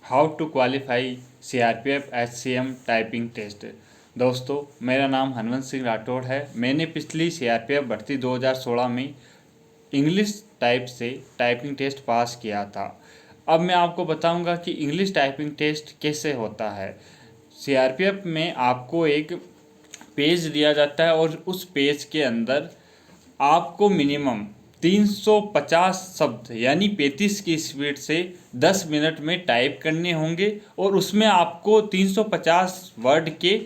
How to qualify CRPF HCM typing test. दोस्तों, मेरा नाम हनवंत सिंह राठौड़ है। मैंने पिछली CRPF भर्ती 2016 में इंग्लिश टाइप से टाइपिंग टेस्ट पास किया था। अब मैं आपको बताऊंगा कि इंग्लिश टाइपिंग टेस्ट कैसे होता है। CRPF में आपको एक पेज दिया जाता है और उस पेज के अंदर आपको मिनिमम 350 शब्द यानी 35 की स्पीड से 10 मिनट में टाइप करने होंगे और उसमें आपको 350 वर्ड के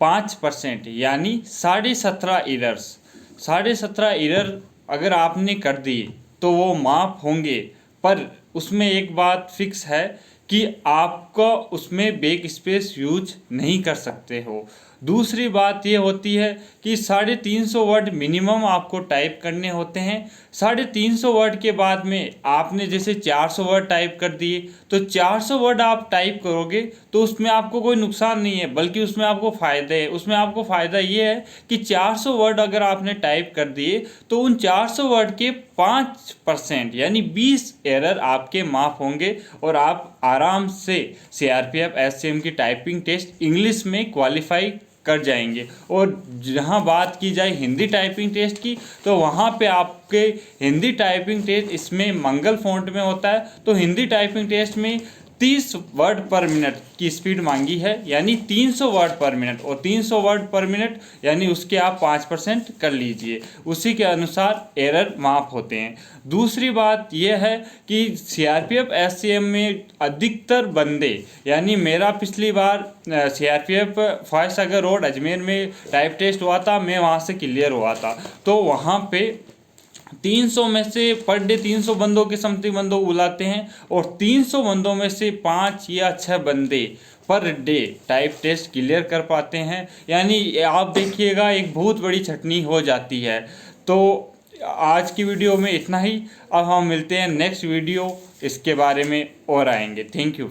5% यानी 17.5 एरर अगर आपने कर दिए तो वो माफ़ होंगे। पर उसमें एक बात फिक्स है कि आपको उसमें बैक स्पेस यूज नहीं कर सकते हो। दूसरी बात ये होती है कि 350 वर्ड मिनिमम आपको टाइप करने होते हैं। 350 वर्ड के बाद में आपने जैसे 400 वर्ड टाइप कर दिए तो 400 वर्ड आप टाइप करोगे तो उसमें आपको कोई नुकसान नहीं है, बल्कि उसमें आपको फ़ायदे है। उसमें आपको फ़ायदा ये है कि 400 वर्ड अगर आपने टाइप कर दिए तो उन 400 वर्ड के 5% यानी 20 एरर आपके माफ़ होंगे और आप आराम से CRPF HCM की टाइपिंग टेस्ट इंग्लिश में क्वालिफाई कर जाएंगे। और जहाँ बात की जाए हिंदी टाइपिंग टेस्ट की तो वहाँ पे आपके हिंदी टाइपिंग टेस्ट इसमें मंगल फ़ॉन्ट में होता है। तो हिंदी टाइपिंग टेस्ट में 30 वर्ड पर मिनट की स्पीड मांगी है, यानी 300 वर्ड पर मिनट, और 300 वर्ड पर मिनट यानी उसके आप 5% कर लीजिए, उसी के अनुसार एरर माफ़ होते हैं। दूसरी बात यह है कि CRPF HCM में अधिकतर बंदे, यानी मेरा पिछली बार CRPF फॉयसागर रोड अजमेर में टाइप टेस्ट हुआ था, मैं वहाँ से क्लियर हुआ था। तो वहाँ पे 300 में से पर डे 300 बंदों के समथिंग बंदों बुलाते हैं और 300 बंदों में से 5 या 6 बंदे per day type taste clear कर पाते हैं। यानी आप देखिएगा एक बहुत बड़ी छटनी हो जाती है। तो आज की वीडियो में इतना ही। अब हम मिलते हैं नेक्स्ट वीडियो, इसके बारे में और आएंगे। Thank you.